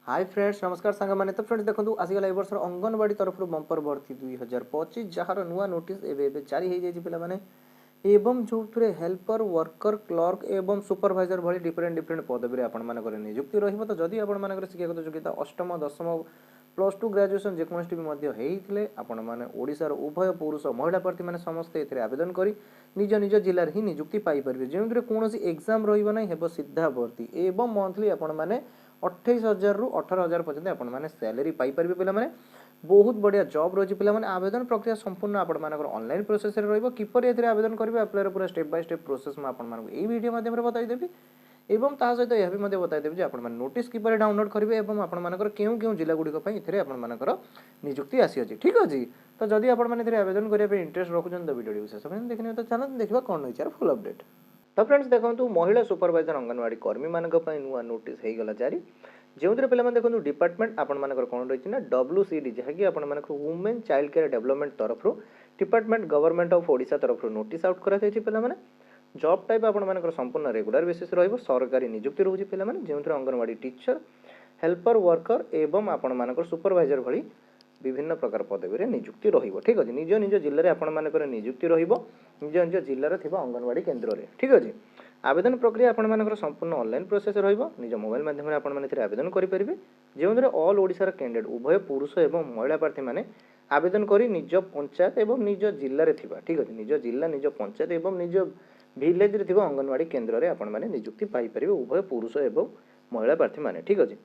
Hi friends नमस्कार सांग मैंने तो फ्रेंड्स देखो आसीगला ए वर्ष अंगनवाड़ी तरफ बंपर भर्ती 2025 जार नुआ नोटिस एवं जारी हो जाए पे एवं जो हेल्पर वर्कर क्लर्क एवं सुपरभाइजर भाई डिफरेंट डिफरेंट पदवी आपर नियुक्ति रही तो जदि आपर शिक्षागत योग्यता अष्टम दशम प्लस टू ग्राजुएसन जेकोसी भी आपण मैंने ओडिशार उभय पुरुष महिला प्रार्थी मैंने समस्ते ये आवेदन कर निज निज जिले ही नियुक्ति पाइपर जो कौन एग्जाम रहा हे सीधा भर्ती एवं मंथली आपण मैंने 28,000 रु 18,000 पर्यंत आपण मैंने सैलरी पाइपर पे बहुत बढ़िया जॉब रही पे आवेदन प्रक्रिया संपूर्ण आपण ऑनलाइन प्रोसेस किपर ए आवेदन करेंगे अप्लाई पूरा स्टेप बाय स्टेप प्रोसेस में आपको वीडियो माध्यम बताईदेवी एवं ता सहित यह भी बताईदेवी आप नोटिस किपर डाउनलोड करेंगे और आपर क्यों क्यों जिला गुड़िक आपर नियुक्ति आसी ठीक अच्छे तो जदि आपने आवेदन करने इंटरेस्ट रखुन तो वीडियो शेष देखने तो चलते देखा कौन रही फुल अपडेट। तो फ्रेंड्स देखो महिला सुपरवाइजर अंगनवाड़ी कर्मी मान नुआ नोटिस होगा जारी जो पे देखो डिपार्टमेंट आपर कौन रही है WCD जहाँकि वुमेन चाइल्ड केयर डेवलपमेंट तरफ डिपार्टमेंट गवर्नमेंट ऑफ ओडिशा तरफ नोटिस आउट कर पे जॉब टाइप आपर संपूर्ण रेगुलर बेसिस सरकारी नियुक्ति रोचे पे जो अंगनवाड़ी टीचर हेल्पर वर्कर एवं आपर सुपरवाइजर भाई विभिन्न प्रकार पदवी नियुक्ति रही ठीक अच्छे निज निज जिले में आपर नियुक्ति निज निज जिलार थी अंगनवाड़ी केन्द्र में ठीक अच्छे आवेदन प्रक्रिया आपर संपूर्ण ऑनलाइन प्रोसेस निज मोबाइल माध्यम आपने आवेदन करेंगे जो ऑल ओडिशार कैंडिडेट उभय पुरुष और महिला प्रार्थी मैंने आवेदन कर निज पंचायत एवं निज जिले में ठीक अच्छे निज जिला निज पंचायत एवं निज विलेज रे अंगनवाड़ी केन्द्र में आपने नियुक्ति पाइपर उभय पुरुष और महिला प्रार्थी मैंने ठीक अच्छे।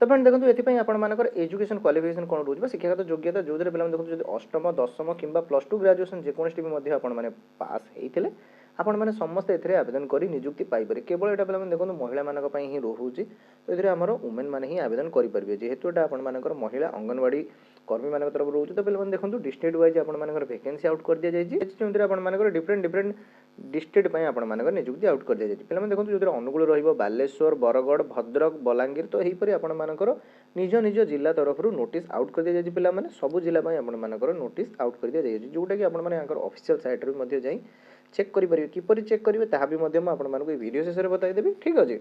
तो फ्रेंड देखो ये आपर एजुकेशन क्वालिफिकेशन कौन रोज शिक्षागत योग्यता जो पे देखो अष्टम दशम कि प्लस टू ग्राजुएसन जेकोसी भी आपने पास होते आपण मैंने समस्त ए आवेदन कर नियुक्ति पाइपर केवल यहाँ पे देखो महिला मानी ही रोचे तो ये आमर वुमेन मैंने ही आवेदन करेंगे जेहेतु यहाँ आपर महिला अंगनवाड़ी कर्मी मान तरफ रोचे तो पे देखो डिस्ट्रिक्ट वाइज आपर वैकेंसी आउट कर दी जाए जो डिफरेंट डिफरेंट डिस्ट्रिक्ट आपर नियुक्ति आउट कर दी जाए पे देखो जो अनुगुल बालेश्वर बरगढ़ भद्रक बलांगीर तो यहीपरि आपर निज निज जिला तरफ नोटिस आउट कर दी जाए पे सब जिला आपर नोटिस आउट कर दी जाए जोटा कि आपर ऑफिशियल साइट भी जाई चेक करेंगे किपर चेक करेंगे ताकि भी वीडियो शेष में बताईदेवी ठीक अच्छे।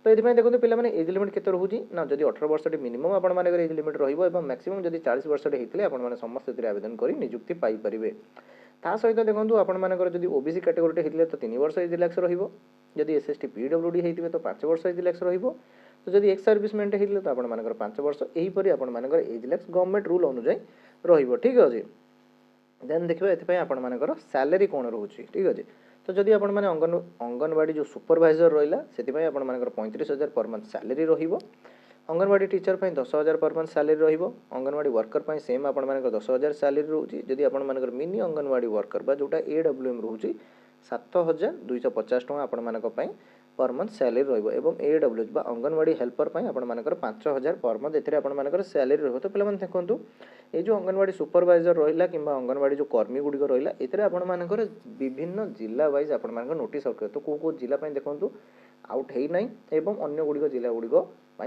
तो ये देखो पे एज लिमिट के रोचे ना जब 18 वर्ष मिनिमम आपर एज लिमिट रैक्सीम जब 40 वर्ष होते हैं समस्त आवेदन कर नियुक्ति पाइपर ता सहित देखो आपर जब ओबीसी कैटेगोरी होते तो 3 वर्ष एज रिलैक्स रही SST PWD होते तो 5 वर्ष एज रिलैक्स तो जब एक्स सर्विसमेंट होते तो आपर 5 वर्ष यहीपरि आपर एज रिलैक्स गवर्नमेंट रूल अनुଯାयी ठीक अच्छे। देन देखिए ये आपर सैलरी कौन रोचे ठीक अच्छे तो जदि आप अंगनवाड़ी जो सुपरवाइजर रहा से आपर 35,000 पर month salary anganwadi teacher 10,000 per month salary anganwadi worker same आपर 10,000 सैलरी रोचे जदि आपर मिनी अंगनवाड़ी वर्कर जोटा AWM रोचे 7,250 टका आपर पर मंथ सैलरी रही AWH अंगनवाड़ी हेल्पर आपर 5,000 पर मंथ ये आपर सैलरी रही तो पे देखो ये जो अंगनवाड़ी सुपरवाइजर रहा कि अंगनवाड़ी जो कर्मी गुड़िक रहा ये आपर विभिन्न जिला वाइज आपर नोटिस आउट कर तो कौ जिला देखो आउट है ना एवं अन्य गुड़िक जिला गुड़िक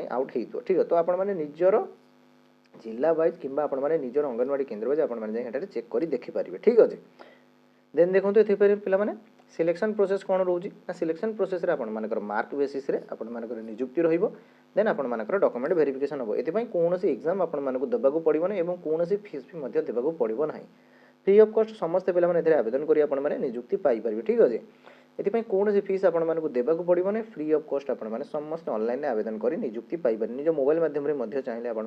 आउट हो ठीक है तो आपर निजर जिला वाइज कि निजर अंगनवाड़ी केन्द्र वाइज आप चेक कर देखिपारे ठीक अच्छे। देन देखो ये पे सिलेक्शन प्रोसेस कौन रोचे ना सिलेक्शन प्रोसेस आपर मार्क बेसीस आपर नियुक्ति देन आपर डॉक्यूमेंट वेरिफिकेशन हम ये कौन एग्जाम आपको देवाक पड़ो ना कौन फीस भी देवाक पड़ो ना फ्री ऑफ कॉस्ट समस्त पे आवेदन कर नियुक्ति पाइपर ठीक अच्छे ये कौन फीस आपको देवाक पड़ो ना फ्री ऑफ कॉस्ट आप समस्त ऑनलाइन आवेदन कर नियुक्ति पाइपर निज मोबाइल माध्यम चाहिए आप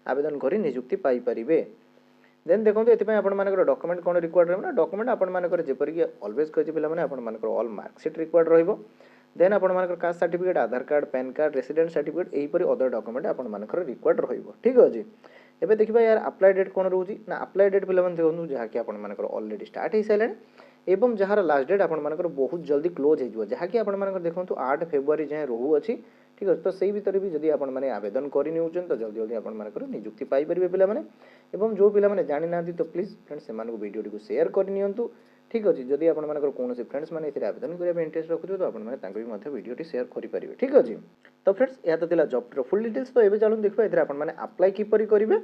आवेदन कर नियुक्ति पाइपर। देन देखो ये आपर डॉक्यूमेंट कौन रिक्वायर्ड रहा डॉक्यूमेंट आपर जपरिक ऑलवेज कही पे आपर ऑल मार्कसीट रिक्वायर्ड रही देन आपर caste certificate Aadhaar card PAN card resident certificate यहीपरि अदर डॉक्यूमेंट आपर रिक्वायर्ड रही ठीक अच्छे। एबे देखिए यार अप्लाई डेट कौन रोचे ना अप्लाई डेट पे देखो जहाँकि आपर ऑलरेडी स्टार्ट हो सारे एवं जार लास्ट डेट आपर बहुत जल्दी क्लोज हो जहाँकि आपर देखो 8 फेब्रुआरी जाए रोहू अच्छी ठीक अच्छे तो सही भितर भी जब आपने आवेदन कर तो जल्दी जल्दी आपर नियुक्ति पाइपर पे एवं जो पे जानी ना तो प्लीज फ्रेंड्स से वीडियो को शेयर करनी ठीक अच्छे जदि आपर कौन फ्रेंड्स मैंने आवेदन करने इंटरेस्ट रखुए तो आपने वीडियो शेयर करेंगे ठीक अच्छे। तो फ्रेंड्स यह तो जॉब फुल डिटेल्स तो ये चलो देखो ये आपने अप्लाई किपर करेंगे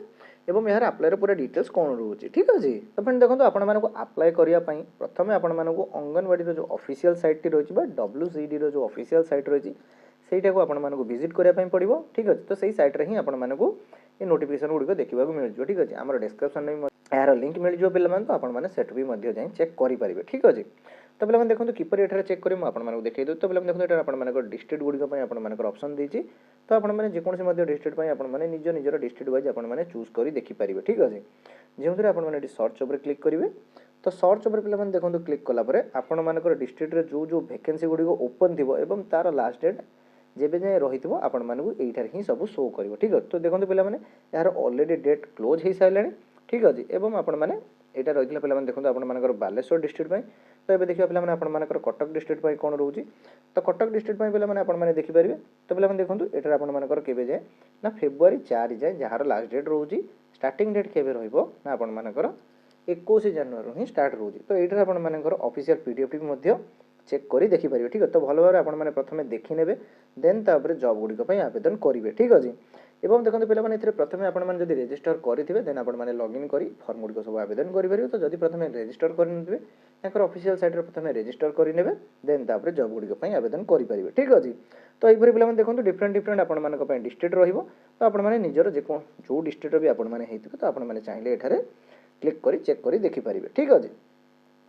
एवं यार अप्लाई पूरा डिटेल्स कौन रोचे ठीक अच्छे। तो फ्रेंड देखो आपको अप्लाई करने प्रथम आपको अंगनवाड़ी जो ऑफिशियल साइट रही WCD जो ऑफिशियल साइट रही ସେଇଟା को आपण मानको विजिट करिया पई पड़िबो ठीक अछि। तो सही साइट रे ही आपण मानको ए नोटिफिकेशन गुडी को देखिबा को मिल जो ठीक अछि। हमर डिस्क्रिप्शन में यार लिंक मिल जो पिला मान तो आपण माने सेट भी मध्य जाई चेक करि परिबे ठीक अछि। तो पिला मान देखंतु किपर एठारे चेक करि म आपण मानको देखै दउ। तो पिला मान देखंतु एटा आपण मानको डिस्ट्रिक्ट गुडी को पई आपण मानकर ऑप्शन देछि। तो आपण माने जे कोनसे मध्य डिस्ट्रिक्ट पई आपण माने निज निजर डिस्ट्रिक्ट वाइज आपण माने चूज करि देखि परिबे ठीक अछि। जेउतरे आपण माने सर्च ऊपर क्लिक करिवे तो सर्च ऊपर पिला मान देखंतु क्लिक कला परे आपण मानकर डिस्ट्रिक्ट रे जो जो वैकेंसी गुडी को ओपन थिबो एवं तार लास्ट डेट जेबे जाय रहितबो आपण मानकु एइठार ही सब शो करिवो ठीक अछि। तो देखंतु पिला माने यार ऑलरेडी डेट क्लोज हे साइलानी ठीक अछि। एवं आपण माने एटा रहितला पिला माने देखंतु आपण मानकर बालेश्वर डिस्ट्रिक्ट पई तो एबे देखिबा पिला माने आपण मानकर कटक डिस्ट्रिक्ट पई कोन रहउची। तो कटक डिस्ट्रिक्ट पई पिला माने आपण माने देखि परिबे। तो पिला माने देखंतु एटार आपण मानकर केबे जाय ना फेब्रुवारी 4 जाय जहार लास्ट डेट रहउची। स्टार्टिंग डेट केबे रहिबो ना आपण मानकर 21 जनवरी ही स्टार्ट रहउची। तो एटार आपण मानकर ऑफिशियल पीडीएफ टी मध्य चेक करी देखि परिबे ठीक है। तो भलो भाबरे आपण माने प्रथमे देखि नेबे देन तापर जॉब गुडी को पई आवेदन करिवे ठीक अछि। एवं देखंतु पिला माने एथिरे प्रथमे आपण माने जदि रजिस्टर करिथिबे देन आपण माने लॉगिन करी फॉर्म गुडी को सब आवेदन करि परिबे। तो जदि प्रथमे रजिस्टर करनथिबे ताकर ऑफिशियल साइट रे प्रथमे रजिस्टर करि नेबे देन तापर जॉब गुडी को पई आवेदन करि परिबे ठीक अछि। तो एई परि पिला माने देखंतु डिफरेंट डिफरेंट आपण माने को पई डिस्ट्रिक्ट रहिबो। तो आपण माने निजर जे को जो डिस्ट्रिक्ट भी आपण माने हेतिबे तो आपण माने चाहिले एठारे क्लिक करी चेक करी देखि परिबे ठीक अछि।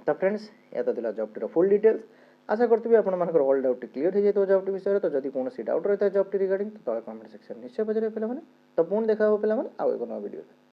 तो फ्रेंड्स या तो दिला जॉब टीर फुल डिटेल्स आशा करती भी आपण मानकर ऑल डाउट क्लियर हो जाए तो जॉब टी विषय तो जदि कोनोसी डाउट रहता है जॉब टी रिगार्डिंग तो तळे कमेंट सेक्शन निश्चय पजरे पिला माने। तो पुणी देखा हो पिला माने आउ एक नवा वीडियो।